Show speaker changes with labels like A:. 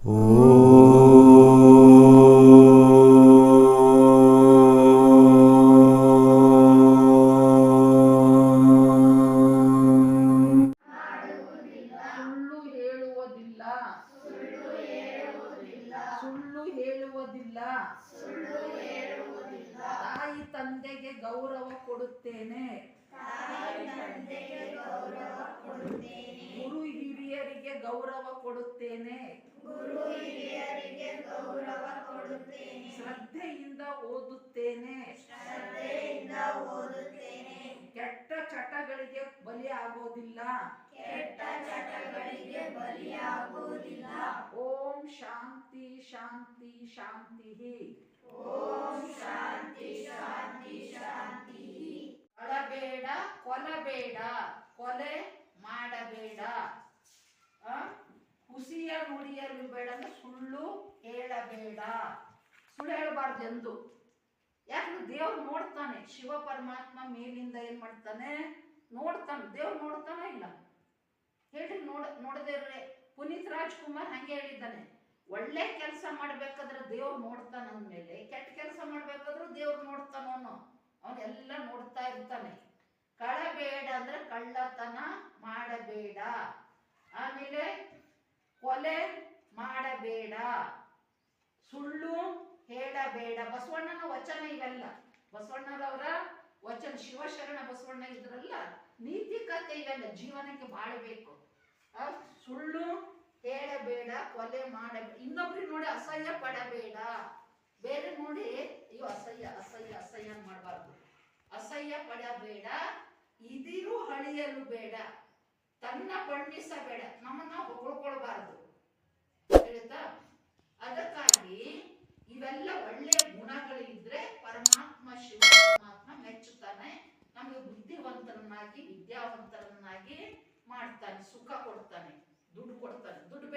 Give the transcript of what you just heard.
A: ತಾಯಿ ತಂದೆಗೆ ಗೌರವ ಕೊಡುತ್ತೇನೆ. ಗುರು ಹಿರಿಯರಿಗೆ ಗೌರವ ಕೊಡುತ್ತೇನೆ. ಶ್ರದ್ಧೆಯಿಂದ ಓದುತ್ತೇನೆ. ಕೆಟ್ಟ ಚಟಗಳಿಗೆ ಬಲಿಯಾಗೋದಿಲ್ಲ. ಓಂ ಶಾಂತಿ ಶಾಂತಿ ಶಾಂತಿ. ಅಳಬೇಡ, ಕೊಲಬೇಡ, ಕೊಲೆ ಮಾಡಬೇಡ, ಹುಸಿಯ ನುಡಿಯಲು ಬೇಡ ಅಂದ್ರೆ ಸುಳ್ಳು ಹೇಳಬೇಡ. ಸುಳ್ಳು ಹೇಳಬಾರ್ದು ಎಂದು. ಯಾಕಂದ್ರೆ ದೇವ್ರು ನೋಡ್ತಾನೆ. ಶಿವ ಪರಮಾತ್ಮ ಮೇಲಿಂದ ಏನ್ ಮಾಡ್ತಾನೆ? ನೋಡ್ತಾನೆ. ದೇವ್ರು ನೋಡ್ತಾನೆ ಇಲ್ಲ ಹೇಳಿ. ನೋಡದೇ ಇರ್ರೆ ಪುನೀತ್ ರಾಜ್ಕುಮಾರ್ ಹಂಗೆ ಹೇಳಿದ್ದಾನೆ, ಒಳ್ಳೆ ಕೆಲಸ ಮಾಡ್ಬೇಕಾದ್ರೆ ದೇವ್ರು ನೋಡ್ತಾನ ಅಂದ್ಮೇಲೆ ಕೆಟ್ಟ ಕೆಲಸ ಮಾಡ್ಬೇಕಾದ್ರೂ ದೇವ್ರು ನೋಡ್ತಾನೋ ಅವನೆಲ್ಲ ನೋಡ್ತಾ ಇರ್ತಾನೆ. ಕಳಬೇಡ ಅಂದ್ರೆ ಕಳ್ಳತನ ಮಾಡಬೇಡ. ಆಮೇಲೆ ಕೊಲೆ ಮಾಡಬೇಡ, ಸುಳ್ಳು ಹೇಳಬೇಡ. ಬಸವಣ್ಣನ ವಚನ ಇವೆಲ್ಲ. ಬಸವಣ್ಣರವರ ವಚನ, ಶಿವಶರಣ ಬಸವಣ್ಣ ಇದ್ರಲ್ಲ, ನೀತಿ ಕಥೆ ಇವೆಲ್ಲ ಜೀವನಕ್ಕೆ ಬಾಳಬೇಕು. ಸುಳ್ಳು ಹೇಳಬೇಡ, ಕೊಲೆ ಮಾಡಬೇಡ, ಇನ್ನೊಬ್ರಿಗೆ ನೋಡಿ ಅಸಹ್ಯ ಪಡಬೇಡ. ಬೇರೆ ನೋಡಿ ಅಯ್ಯೋ ಅಸಹ್ಯ ಅಸಹ್ಯ ಅಸಹ್ಯ ಮಾಡಬಾರ್ದು. ಅಸಹ್ಯ ಪಡಬೇಡ, ಇದಿರು ಹಳಿಯಲು ಬೇಡ, ತನ್ನ ಬಣ್ಣಿಸಬೇಡ, ನಮ್ಮನ್ನ ಹೊಗಳ್ಕೊಳ್ಬಾರ್ದು. ತಿಳಿತಾ? ಅದಕ್ಕಾಗಿ ಇವೆಲ್ಲ ಒಳ್ಳೆಯ ಗುಣಗಳಿದ್ರೆ ಪರಮಾತ್ಮ ಶಿವ ಪರಮಾತ್ಮ ಮೆಚ್ಚುತ್ತಾನೆ. ನಮಗೆ ಬುದ್ಧಿವಂತರನ್ನಾಗಿ ವಿದ್ಯಾವಂತರನ್ನಾಗಿ ಮಾಡ್ತಾನೆ, ಸುಖ ಕೊಡ್ತಾನೆ, ದುಡ್ಡು ಕೊಡ್ತಾನೆ. ದುಡ್ಡು